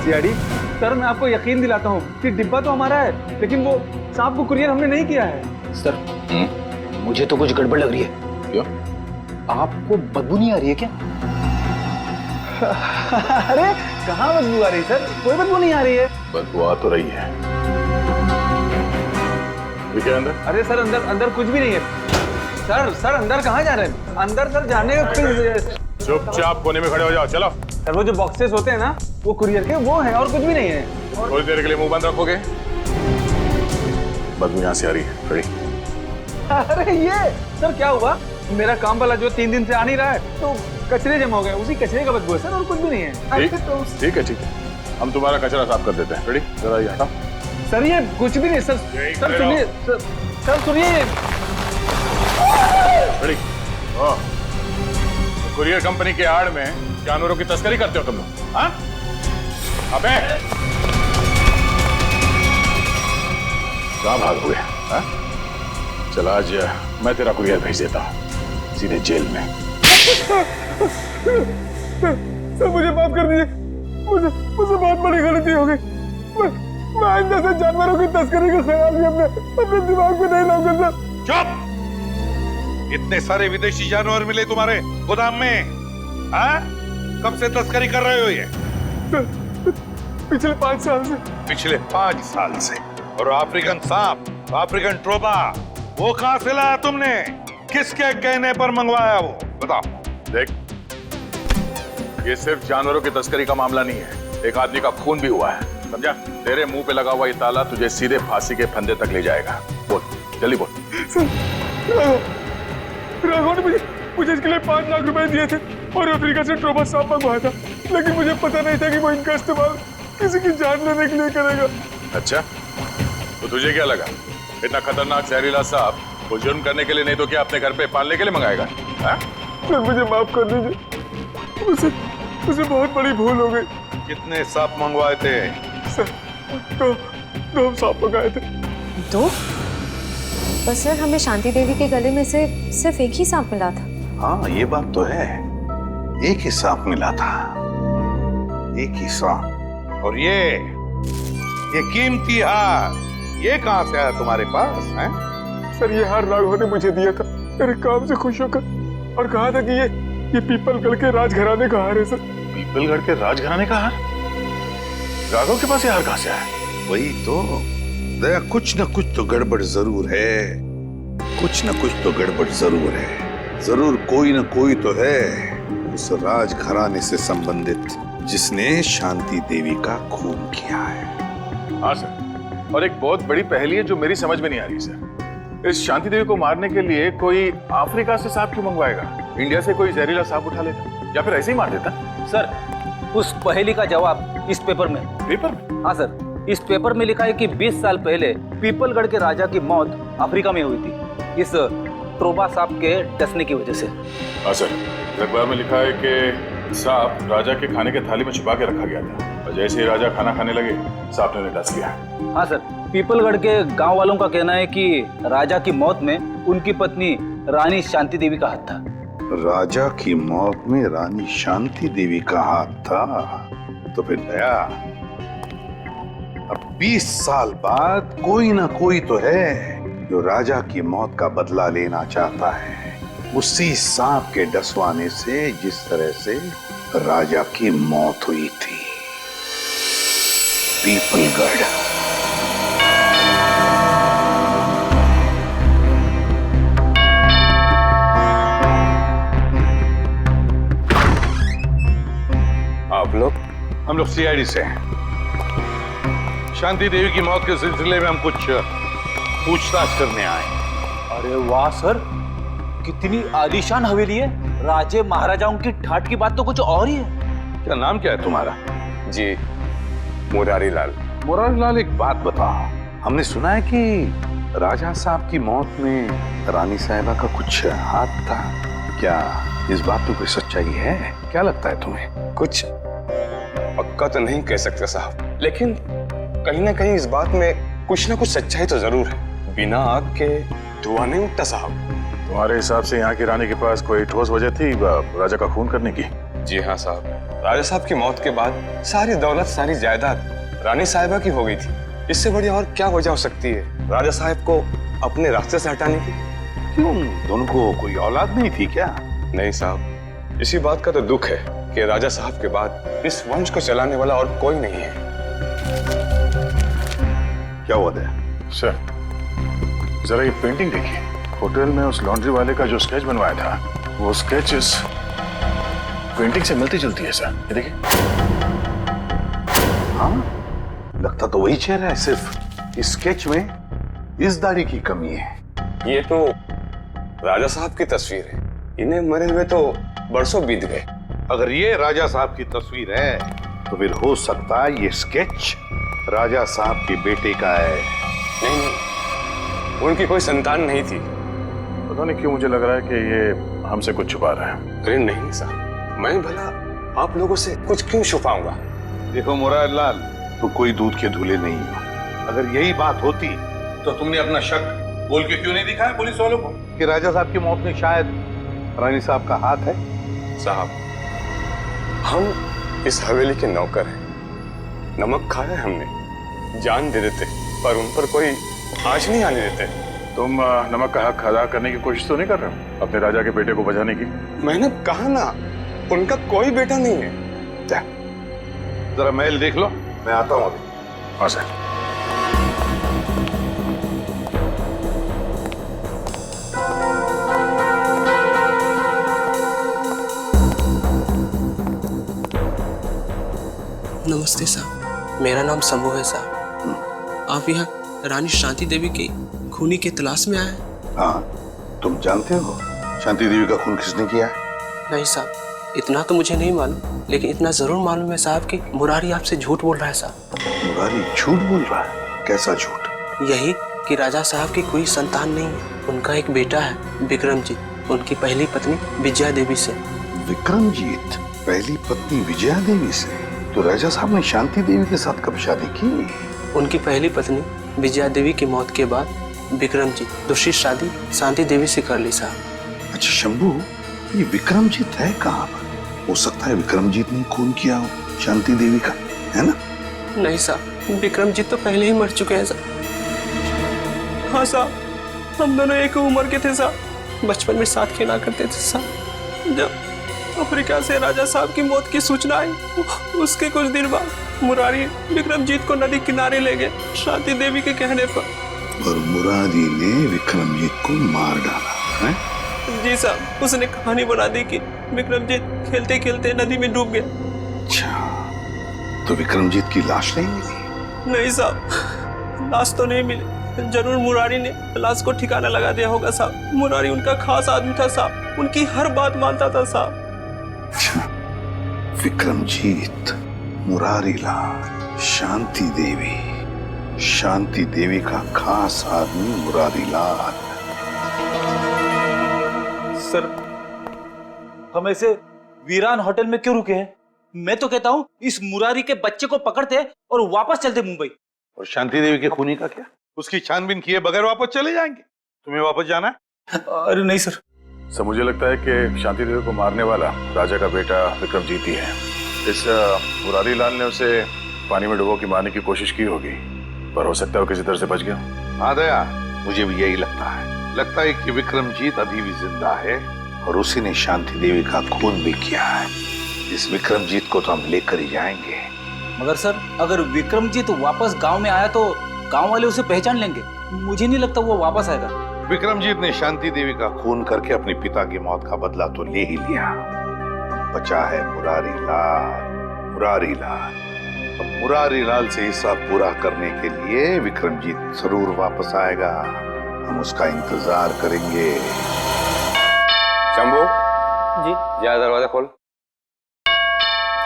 सीआईडी सर, मैं आपको यकीन दिलाता हूँ कि डिब्बा तो हमारा है, लेकिन वो सांप को कुरियर हमने नहीं किया है। सर, मुझे तो कुछ गड़बड़ लग रही है। क्यों? आपको बदबू नहीं आ रही है क्या? अरे कहाँ बदबू आ रही सर? कोई बदबू नहीं आ रही है। बदबू आ तो रही है। ये क्या अंदर? अरे सर, अंदर कुछ भी नहीं है। सर अंदर कहाँ जा रहे हैं? अंदर सर जाने का। चुपचाप कोने में खड़े हो जाओ, चलो। सर, वो जो बॉक्सेस होते हैं ना, वो कुरियर के वो हैं और कुछ भी नहीं है। थोड़ी देर के लिए मुंह बंद रखोगे? बदबू यहाँ से आ रही है। खड़ी। अरे ये सर क्या हुआ? मेरा काम वाला जो 3 दिन से आ नहीं रहा है, तो कचरे जमा हो गए, उसी कचरे का बदबू है सर, और कुछ भी नहीं है। ठीक है, हम तुम्हारा कचरा साफ कर देते हैं। रेडी? जरा ये हटाओ। सर ये कुछ भी नहीं सर। सर सुनिए, सर सुनिए। रेडी? कुरियर कंपनी के आड़ में जानवरों की तस्करी करते हो तुम लोग? हाँ? अबे कहाँ भागोगे? हाँ? चल, आज मैं तेरा कुरियर भेज देता हूँ सीधे जेल में। सर मुझे माफ कर दीजिए, मुझसे बहुत बड़ी गलती हो गई। मैं आइंदा से जानवरों की तस्करी का ख्याल भी अपने दिमाग में नहीं लाऊंगा सर। चुप! इतने सारे विदेशी जानवर मिले तुम्हारे गोदाम में, हाँ? कब से तस्करी कर रहे हो ये? पिछले 5 साल से। पिछले 5 साल से? और अफ्रीकन सांप, अफ्रीकन ट्रोबा, वो कहां से लाया तुमने? किसके कहने पर मंगवाया वो? बताओ। देख, ये सिर्फ जानवरों की तस्करी का मामला नहीं है, एक आदमी का खून भी हुआ है, समझा? तेरे मुंह पे लगा हुआ ये ताला तुझे सीधे फांसी के फंदे तक ले जाएगा। बोल, जल्दी बोल। राघव ने मुझे इसके लिए 5 लाख रुपए दिए थे और अफ्रीका से ट्रोबा सांप मंगवाया था, लेकिन मुझे पता नहीं था कि वो इनका इस्तेमाल किसी की जान लेने के लिए करेगा। अच्छा, तो तुझे क्या लगा इतना खतरनाक जहरीला सांप वो जुर्म करने के लिए नहीं तो क्या अपने घर पे पालने के लिए मंगाएगा? सर मुझे माफ कर दीजिए, मुझसे बहुत बड़ी भूल हो गई। कितने सांप मंगवाए थे? सर दो सांप मंगाए थे। दो? पर सर हमें शांति देवी के गले में से सिर्फ एक ही सांप मिला था। हाँ ये बात तो है, एक ही सांप मिला था, एक ही सांप। और ये कीमती हार, ये कहां से आया तुम्हारे पास है? सर ये हार राघव ने मुझे दिया था मेरे काम से खुश होकर, और कहा था कि ये पीपलगढ़ के राजघराने का हार है सर। पीपलगढ़ के राजघराने का हार? राघव के पास ये हार कहां से आया? वही तो दया, कुछ न कुछ तो गड़बड़ जरूर है, कुछ न कुछ तो गड़बड़ जरूर है। जरूर कोई न कोई तो है उस राजघराने से संबंधित जिसने शांति देवी का खून किया है। हाँ सर, और एक बहुत बड़ी पहेली है जो मेरी समझ में नहीं आ रही सर। इस शांति देवी को मारने के लिए कोई अफ्रीका से सांप क्यों मंगवाएगा? इंडिया से कोई जहरीला सांप उठा लेता या फिर ऐसे ही मार देता। सर उस पहेली का जवाब इस पेपर में। पेपर में? हाँ सर, इस पेपर में लिखा है कि 20 साल पहले पीपलगढ़ के राजा की मौत अफ्रीका में हुई थी, इस ट्रोबा सांप के डसने की वजह से। हाँ सर, अखबार में लिखा है कि सांप राजा के खाने के थाली में छुपा के रखा गया था, और जैसे ही राजा खाना खाने लगे सांप ने उन्हें डस लिया। हाँ सर, पीपलगढ़ के गांव वालों का कहना है कि राजा की मौत में उनकी पत्नी रानी शांति देवी का हाथ था। राजा की मौत में रानी शांति देवी का हाथ था? तो फिर दया, अब 20 साल बाद कोई ना कोई तो है जो राजा की मौत का बदला लेना चाहता है, उसी सांप के डसवाने से जिस तरह से राजा की मौत हुई थी। पीपलगढ़। आप लोग? हम लोग सीआईडी से हैं। शांति देवी की मौत के सिलसिले में हम कुछ पूछताछ करने आए। अरे वाह सर, कितनी आलीशान हवेली है। राजे महाराजाओं की ठाट की बात तो कुछ और ही है। क्या नाम क्या है तुम्हारा? जी मुरारी लाल। मुरारी लाल, एक बात बताओ, हमने सुना है कि राजा साहब की मौत में रानी साहिबा का कुछ हाथ था, क्या इस बात में कोई सच्चाई है? क्या लगता है तुम्हें? कुछ पक्का तो नहीं कह सकते साहब, लेकिन कहीं ना कहीं इस बात में कुछ ना कुछ सच्चाई तो जरूर है। बिना आग के धुआं नहीं उठता साहब। तुम्हारे हिसाब से यहाँ की रानी के पास कोई ठोस वजह थी राजा का खून करने की? जी हाँ साहब, राजा साहब की मौत के बाद सारी दौलत, सारी जायदाद रानी साहिबा की हो गई थी। इससे बड़ी और क्या वजह हो सकती है राजा साहब को अपने रास्ते से हटाने की? क्यों, दोनों को कोई औलाद नहीं थी क्या? नहीं साहब, इसी बात का तो दुख है कि राजा साहब के बाद इस वंश को चलाने वाला और कोई नहीं है। क्या हुआ था? सर जरा ये पेंटिंग देखिए, होटल में उस लॉन्ड्री वाले का जो स्केच बनवाया था, वो स्केच इस पेंटिंग से मिलती जुलती है सर। ये देखिए। हाँ, लगता तो वही चेहरा है, सिर्फ इस स्केच में इस दाढ़ी की कमी है। ये तो राजा साहब की तस्वीर है, इन्हें मरे हुए तो बरसों बीत गए। अगर ये राजा साहब की तस्वीर है तो फिर हो सकता है ये स्केच राजा साहब के बेटे का है। नहीं, उनकी कोई संतान नहीं थी। पता नहीं क्यों मुझे लग रहा है कि ये हमसे कुछ छुपा रहा है। अरे नहीं साहब, मैं भला आप लोगों से कुछ क्यों छुपाऊंगा? देखो मुरारी लाल, तुम कोई दूध के धुले नहीं हो। अगर यही बात होती तो तुमने अपना शक बोल के क्यों नहीं दिखाया पुलिस वालों को कि राजा साहब की मौत में शायद रानी साहब का हाथ है? साहब, हम इस हवेली के नौकर हैं। नमक खाया है हमने, जान दे देते, पर उन पर कोई आँच नहीं आने देते। तुम नमक का हक अदा करने की कोशिश तो नहीं कर रहे हो अपने राजा के बेटे को बचाने की? मैंने कहा ना, उनका कोई बेटा नहीं है। जरा महल देख लो, मैं आता हूँ अभी। हाँ सर। नमस्ते साहब, मेरा नाम शंभू है साहब। आप यहाँ रानी शांति देवी की खूनी की तलाश में आए हैं? हाँ, तुम जानते हो शांति देवी का खून किसने किया है? नहीं साहब, इतना तो मुझे नहीं मालूम, लेकिन इतना जरूर मालूम है साहब कि मुरारी आपसे झूठ बोल रहा है साहब। मुरारी झूठ बोल रहा है? कैसा झूठ? यही कि राजा साहब की कोई संतान नहीं है। उनका एक बेटा है विक्रमजीत, उनकी पहली पत्नी विजया देवी से। विक्रमजीत पहली पत्नी विजया देवी से? तो राजा साहब ने शांति देवी के साथ कब शादी की? उनकी पहली पत्नी विजया देवी की मौत के बाद विक्रमजीत दूसरी शादी शांति देवी से कर ली साहब। अच्छा शंभू, ये विक्रमजीत है कहाँ पर? हो सकता है विक्रमजीत ने खून किया हो शांति देवी का, है ना? नहीं साहब, विक्रमजीत तो पहले ही मर चुके हैं साहब। हाँ साहब, हम दोनों एक उम्र के थे साहब, बचपन में साथ खेला करते थे साहब। जब अफ्रीका से राजा साहब की मौत की सूचना आई, उसके कुछ दिन बाद मुरारी विक्रमजीत को नदी किनारे ले गए शांति देवी के कहने पर। और मुरारी ने विक्रमजीत को मार डाला है? जी साहब, उसने कहानी बना दी कि विक्रमजीत खेलते खेलते नदी में डूब गया। अच्छा, तो विक्रमजीत की लाश नहीं मिली? नहीं साहब, लाश तो नहीं मिली। जरूर मुरारी ने लाश को ठिकाना लगा दिया होगा साहब। मुरारी उनका खास आदमी था साहब, उनकी हर बात मानता था साहब। अच्छा, विक्रमजीत, मुरारी लाल, शांति देवी का खास आदमी मुरारी लाल। सर, हम ऐसे वीरान होटल में क्यों रुके हैं? मैं तो कहता हूँ इस मुरारी के बच्चे को पकड़ते और वापस चलते मुंबई। और शांति देवी के खूनी का क्या? उसकी छानबीन किए बगैर वापस चले जाएंगे? तुम्हें वापस जाना है? अरे नहीं सर। सर, मुझे लगता है कि शांति देवी को मारने वाला राजा का बेटा विक्रमजीत ही है। इस मुरारी लाल ने उसे पानी में डुबो के मारने की कोशिश की होगी, पर हो सकता है वो किसी तरह से बच गया। हाँ दया, मुझे भी यही लगता है कि विक्रमजीत अभी भी जिंदा है और उसी ने शांति देवी का खून भी किया है। इस विक्रमजीत को तो हम लेकर ही जाएंगे। मगर सर, अगर विक्रमजीत वापस गांव में आया तो गांव वाले उसे पहचान लेंगे। मुझे नहीं लगता वो वापस आएगा। विक्रमजीत ने शांति देवी का खून करके अपने पिता की मौत का बदला तो ले ही लिया। बचा है मुरारी लाल। अब मुरारी लाल से हिसाब पूरा करने के लिए विक्रमजीत जरूर वापस आएगा। हम उसका इंतजार करेंगे। शंभू जी, जा दरवाजा खोल।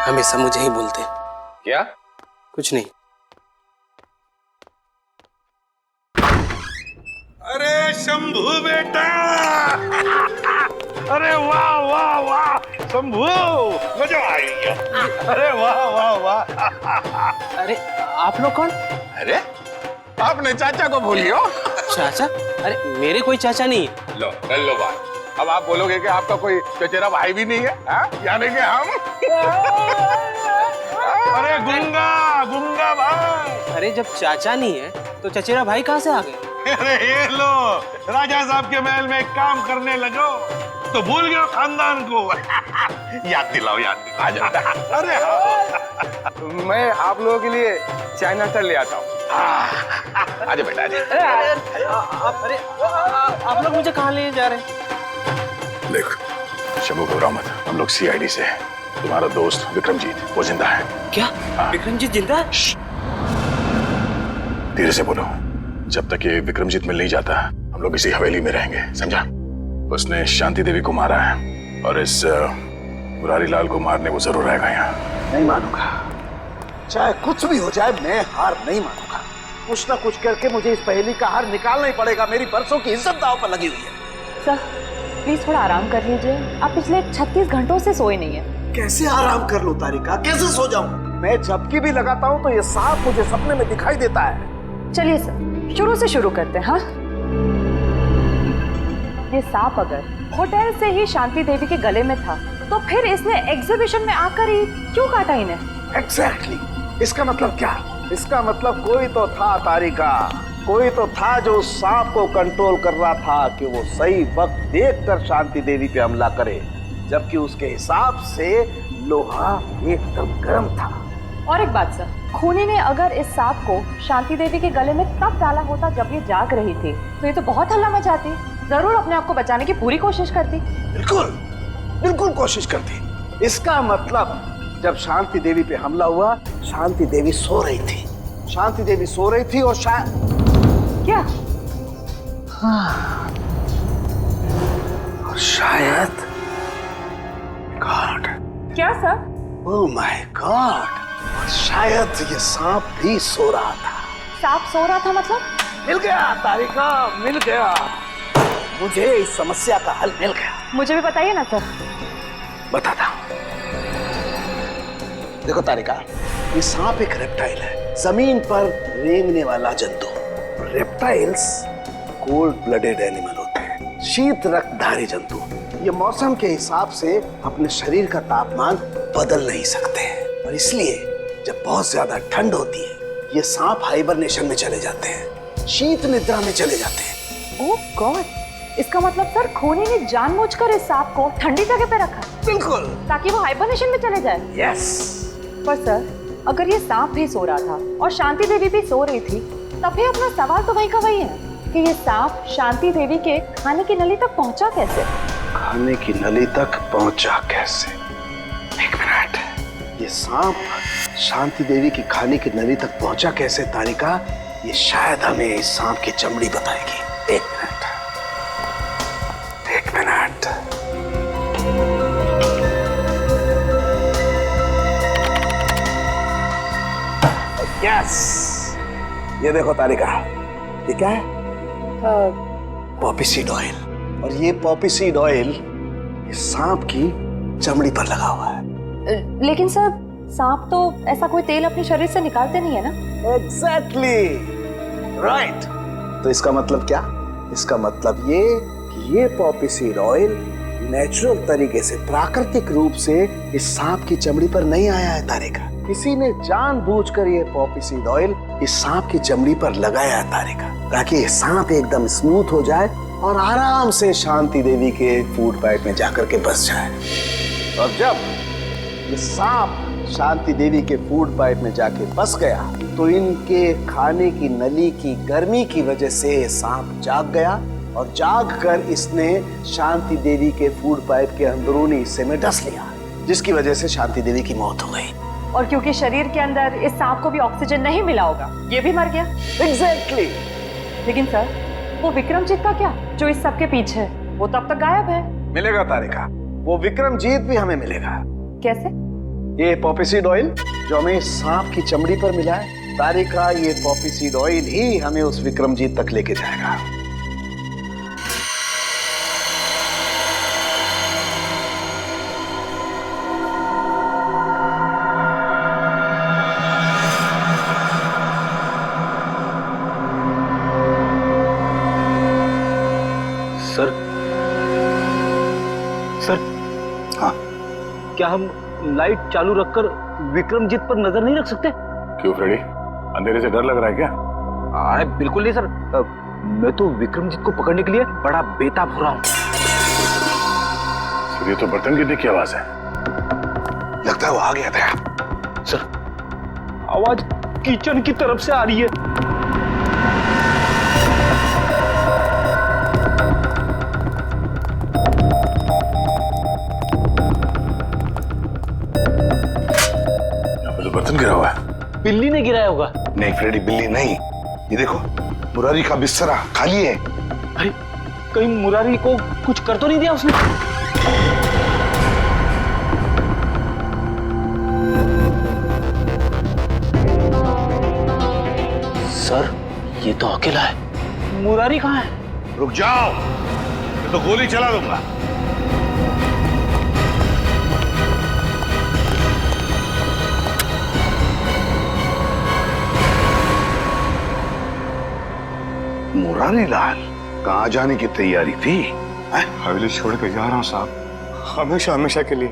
हमेशा मुझे ही बोलते हैं। क्या? कुछ नहीं। अरे शंभू बेटा, अरे वाह वाह वाह शंभू, मजा आ गया। अरे वाह वाह वाह। अरे आप लोग कौन? अरे आपने चाचा को भूलियो। चाचा? अरे मेरे कोई चाचा नहीं। लो कर लो बात। अब आप बोलोगे कि आपका कोई चचेरा भाई भी नहीं है, यानी कि हम। अरे गुंगा भाई। अरे जब चाचा नहीं है तो चचेरा भाई कहाँ से आ गए? अरे ये लो, राजा साहब के महल में काम करने लगो तो भूल गए खानदान को। याद दिलाओ आ जाता। अरे मैं आप लोगों के लिए चाय नाश्ता ले आता हूँ। आजा बेटा आजा। अरे आप लोग मुझे कहाँ ले जा रहे हैं? देख शंभू, घबराओ मत, हम लोग सीआईडी से हैं। तुम्हारा दोस्त विक्रमजीत वो जिंदा है। क्या? विक्रमजीत जिंदा है? धीरे से बोलो। जब तक ये विक्रमजीत मिल नहीं जाता हम लोग इसी हवेली में रहेंगे, समझा? उसने शांति देवी को मारा है और इस मुरारी लाल को मारने वो जरूर आएगा यहाँ। नहीं मानूंगा, चाहे कुछ भी हो जाए मैं हार नहीं मानूंगा। कुछ ना कुछ करके मुझे इस पहेली का हार निकालना ही पड़ेगा। मेरी बरसों की इज्जत दांव पर लगी हुई है। सर प्लीज थोड़ा आराम कर लीजिए। आप पिछले 36 घंटों से सोए नहीं है। कैसे आराम कर लो तारिका, कैसे सो जाऊं? मैं झपकी भी लगाता हूं तो ये सांप मुझे सपने में दिखाई देता है। चलिए सर, शुरू से शुरू करते हैं। हाँ, ये सांप अगर होटल से ही शांति देवी के गले में था तो फिर इसने एग्जीबिशन में आकर ही क्यों काटा इन्हें? एग्जैक्टली। इसका मतलब क्या? इसका मतलब कोई तो था तारिका, कोई तो था जो उस सांप को कंट्रोल कर रहा था कि वो सही वक्त देखकर शांति देवी पे हमला करे, जबकि उसके हिसाब से लोहा एकदम गर्म था। और एक बात सर, खूनी ने अगर इस सांप को शांति देवी के गले में तब डाला होता जब ये जाग रही थी तो ये तो बहुत हल्ला मचाती, जरूर अपने आप को बचाने की पूरी कोशिश करती। बिल्कुल कोशिश करती। इसका मतलब जब शांति देवी पे हमला हुआ, शांति देवी सो रही थी। शांति देवी सो रही थी और क्या? हाँ, और शायद गॉड। क्या सर? ओह माय गॉड, शायद ये सांप भी सो रहा था। सांप सो रहा था मतलब? मिल गया तारिका, मिल गया। मुझे इस समस्या का हल मिल गया। मुझे भी बताइए ना सर। बताता हूं। देखो तारिका, ये सांप एक रेप्टाइल है, जमीन पर रेंगने वाला जंतु। रेप्टाइल्स कोल्ड ब्लडेड एनिमल होते हैं, शीत रक्तधारी जंतु। ये मौसम के हिसाब से अपने शरीर का तापमान बदल नहीं सकते हैं, और इसलिए जब बहुत ज्यादा ठंड होती है ये सांप हाइबरनेशन में चले जाते हैं, शीत निद्रा में चले जाते हैं। ओह गॉड, इसका मतलब सर खोनी ने जानबूझकर इस सांप को ठंडी जगह पे रखा। बिल्कुल, ताकि वो हाइबरनेशन में चले जाए। यस। पर सर, अगर ये सांप भी सो रहा था और शांति देवी भी सो रही थी, तब भी अपना सवाल तो वही का वही है कि ये सांप शांति देवी के खाने की नली तक पहुंचा कैसे? खाने की नली तक पहुंचा कैसे? एक मिनट, ये सांप शांति देवी की खाने की नली तक पहुंचा कैसे तारिका? ये शायद हमें इस सांप की चमड़ी बताएगी। एक मिनट, एक मिनट। यस, ये देखो तारिका, ये क्या है? Poppy seed oil. और ये पॉपी सीड ऑयल सांप की चमड़ी पर लगा हुआ है। लेकिन सर, सांप तो ऐसा कोई तेल अपने शरीर से निकालते नहीं है ना? Exactly right. तो इसका मतलब क्या? इसका मतलब ये कि ये पॉपी सीड ऑयल नेचुरल तरीके से, प्राकृतिक रूप से इस सांप की चमड़ी पर नहीं आया है तारिका। किसी ने जानबूझकर ये पॉपी सीड ऑयल इस सांप की चमड़ी पर लगाया है तारिका, ताकि ये सांप एकदम स्मूथ हो जाए और आराम से शांति देवी के फूड पाइप में जाकर के बस जाए। और जब ये सांप शांति देवी के फूड पाइप में जाके बस गया तो इनके खाने की नली की गर्मी की वजह से सांप जाग गया, और जाग कर इसने शांति देवी के फूड पाइप के अंदरूनी हिस्से में डस लिया, जिसकी वजह से शांति देवी की मौत हो गई। और क्योंकि शरीर के अंदर इस सांप को भी ऑक्सीजन नहीं मिला होगा, ये भी मर गया। एग्जैक्टली। लेकिन सर, वो विक्रमजीत का क्या, जो इस सब के पीछे है? वो तो अब तक गायब है। मिलेगा तारिका, वो विक्रमजीत भी हमें मिलेगा। कैसे? ये पॉपी सीड ऑयल जो हमें सांप की चमड़ी पर मिला है तारिका, ये पॉपी सीड ऑयल ही हमें उस विक्रमजीत तक लेके जाएगा। सर, सर, हाँ, क्या हम लाइट चालू रखकर विक्रमजीत पर नजर नहीं रख सकते? क्यों फ्रेडी, अंधेरे से डर लग रहा है क्या? अरे बिल्कुल नहीं सर, मैं तो विक्रमजीत को पकड़ने के लिए बड़ा बेताब हो रहा हूँ। सर, ये तो बर्तन गिरने की आवाज है। लगता है वो आ गया था। सर, आवाज किचन की तरफ से आ रही है। बर्तन गिरा हुआ है। बिल्ली ने गिराया होगा। नहीं फ्रेडी, बिल्ली नहीं। ये देखो, मुरारी का बिस्तरा खाली है। अरे कहीं मुरारी को कुछ कर तो नहीं दिया उसने? सर, ये तो अकेला है। मुरारी कहाँ है? रुक जाओ, मैं तो गोली चला दूंगा। मुरारी लाल कहाँ जाने की तैयारी थी? हवेली छोड़ कर जा रहा हूँ साहब, हमेशा हमेशा के लिए।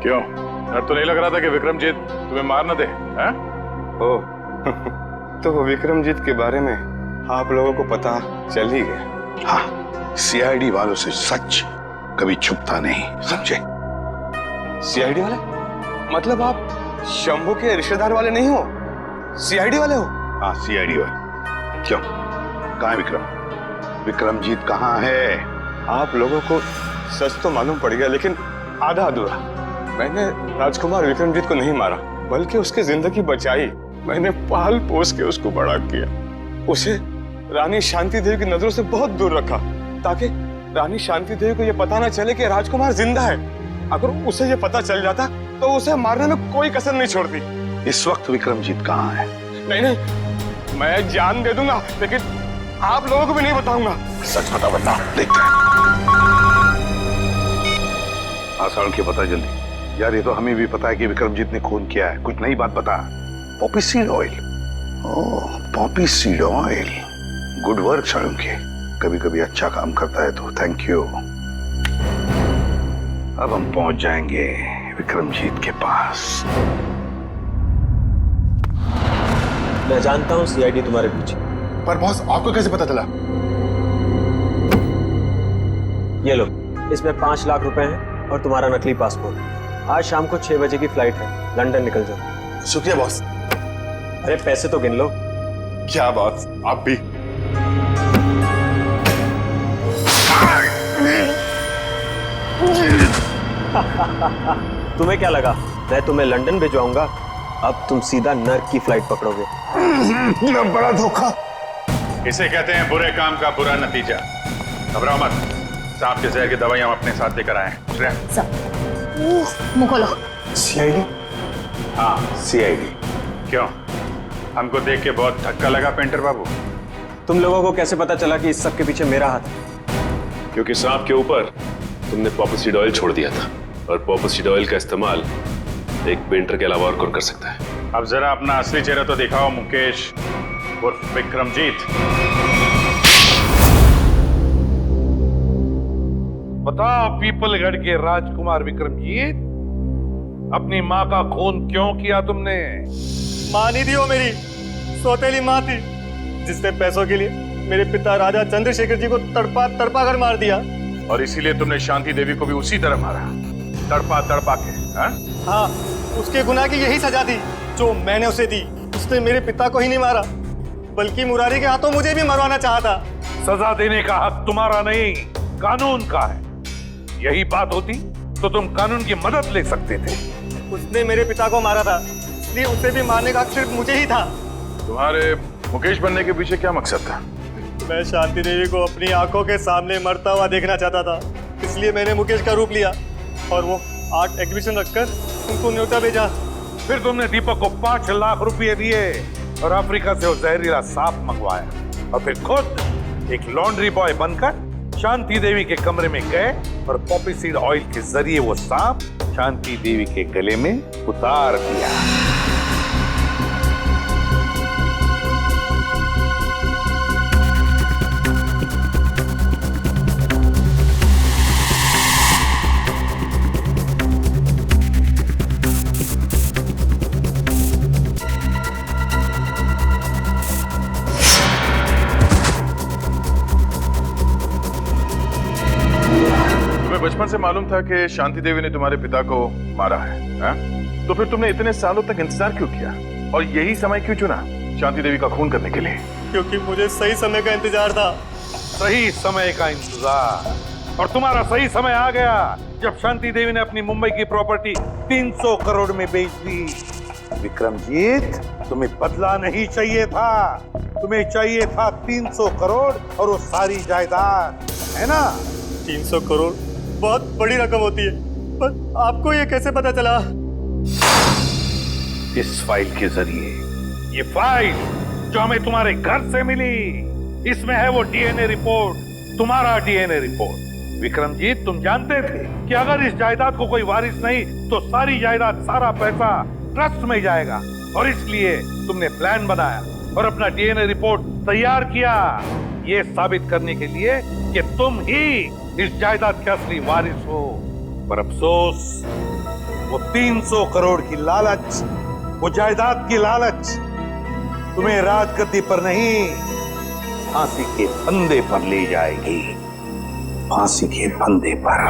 क्यों, डर तो नहीं लग रहा था कि विक्रमजीत तुम्हें मार न दे? ओह तो विक्रमजीत के बारे में आप लोगों को पता चल ही गया। हाँ, सीआईडी वालों से सच कभी छुपता नहीं, समझे? सीआईडी वाले? मतलब आप शंभू के रिश्तेदार वाले नहीं हो, सीआईडी वाले हो? हाँ, सीआईडी वाले। क्यों, कहाँ है विक्रम? विक्रमजीत कहाँ है? आप लोगों को सच तो मालूम पड़ गया, लेकिन आधा अधूरा। मैंने राजकुमार विक्रमजीत को नहीं मारा, बल्कि उसकी जिंदगी बचाई। मैंने पाल पोस के उसको बड़ा किया, उसे रानी शांति देवी की नजरों से बहुत दूर रखा, ताकि रानी शांति देवी को यह पता न चले कि राजकुमार जिंदा है। अगर उसे यह पता चल जाता तो उसे मारने में कोई कसर नहीं छोड़ती। इस वक्त विक्रमजीत कहाँ है? नहीं नहीं, मैं जान दे दूंगा, लेकिन आप लोगों को भी नहीं बताऊंगा। सच बता, देखते हैं। आसाड़ के पता जल्दी। यार ये तो हमें भी पता है कि विक्रमजीत ने खून किया है, कुछ नई बात बता। Poppy seed oil, oh poppy seed oil, good work Shalunkhe, कभी कभी अच्छा काम करता है तो थैंक यू। अब हम पहुंच जाएंगे विक्रमजीत के पास। मैं जानता हूँ सीआईडी तुम्हारे पीछे। पर बॉस आपको कैसे पता चला? ये लो, इसमें 5 लाख रुपए हैं और तुम्हारा नकली पासपोर्ट। आज शाम को 6 बजे की फ्लाइट है, लंदन निकल जाओ। शुक्रिया बॉस। अरे पैसे तो गिन लो। क्या बात, आप भी? तुम्हें क्या लगा मैं तुम्हें लंदन भिजवाऊंगा? अब तुम सीधा नर्क की फ्लाइट पकड़ोगे। बड़ा धोखा। इसे कहते हैं बुरे काम का बुरा नतीजा। घबराओ मत, सांप के जहर की दवाई हम अपने साथ लेकर आए हैं। मुंह खोलो। सीआईडी? हाँ सीआईडी। क्यों, हमको देख के बहुत धक्का लगा पेंटर बाबू? तुम लोगों को कैसे पता चला कि इस सब के पीछे मेरा हाथ है? क्योंकि सांप के ऊपर तुमने पॉपी सीड ऑयल छोड़ दिया था, और पॉपी सीड ऑयल का इस्तेमाल एक पेंटर के अलावा और कौन कर सकता है? अब जरा अपना असली चेहरा तो दिखाओ मुकेश उर्फ विक्रमजीत। बताओ पीपलगढ़ के राजकुमार विक्रमजीत, अपनी माँ का खून क्यों किया तुमने? माँ नहीं थी वो, मेरी सौतेली माँ थी, जिसने पैसों के लिए मेरे पिता राजा चंद्रशेखर जी को तड़पा तड़पा कर मार दिया। और इसीलिए तुमने शांति देवी को भी उसी तरह मारा, तड़पा तड़पा के? हाँ, उसके गुनाह की यही सजा थी जो मैंने उसे दी। उसने मेरे पिता को ही नहीं मारा, बल्कि मुरारी के हाथों मुझे भी मरवाना चाहा। सजा देने का हक तुम्हारा नहीं, कानून का है। यही बात होती तो तुम कानून की मदद ले सकते थे। उसने मेरे पिता को मारा था, इसलिए उसे भी मारने का हक सिर्फ मुझे ही था। तुम्हारे मुकेश बनने के पीछे क्या मकसद था? मैं शांति देवी को अपनी आंखों के सामने मरता हुआ देखना चाहता था, इसलिए मैंने मुकेश का रूप लिया और वो आर्ट एग्जीबिशन रखकर उनको न्योता भेजा। फिर तुमने दीपक को 5 लाख रुपए दिए और अफ्रीका से वो जहरीला सांप मंगवाया, और फिर खुद एक लॉन्ड्री बॉय बनकर शांति देवी के कमरे में गए और पॉपी सीड ऑयल के जरिए वो सांप शांति देवी के गले में उतार दिया। बचपन से मालूम था कि शांति देवी ने तुम्हारे पिता को मारा है, हा? तो फिर तुमने इतने सालों तक इंतजार क्यों किया और यही समय क्यों चुना शांति देवी का खून करने के लिए? क्योंकि मुझे सही समय का इंतजार था। सही समय का इंतजार, और तुम्हारा सही समय आ गया जब शांति देवी ने अपनी मुंबई की प्रॉपर्टी 300 करोड़ में बेच दी। विक्रमजीत, तुम्हें बदला नहीं चाहिए था, तुम्हें चाहिए था 300 करोड़ और वो सारी जायदाद, है ना? 300 करोड़ बहुत बड़ी रकम होती है, पर आपको ये कैसे पता चला? इस फाइल के जरिए। ये फाइल जो हमें तुम्हारे घर से मिली, इसमें है वो डीएनए रिपोर्ट, तुम्हारा डीएनए रिपोर्ट। विक्रमजीत, तुम जानते थे कि अगर इस जायदाद को कोई वारिस नहीं तो सारी जायदाद, सारा पैसा ट्रस्ट में जाएगा, और इसलिए तुमने प्लान बनाया और अपना डीएनए रिपोर्ट तैयार किया, ये साबित करने के लिए कि तुम ही इस जायदाद के असली वारिस हो। पर अफसोस, वो 300 करोड़ की लालच, वो जायदाद की लालच तुम्हें राजगद्दी पर नहीं, फांसी के फंदे पर ले जाएगी। फांसी के फंदे पर।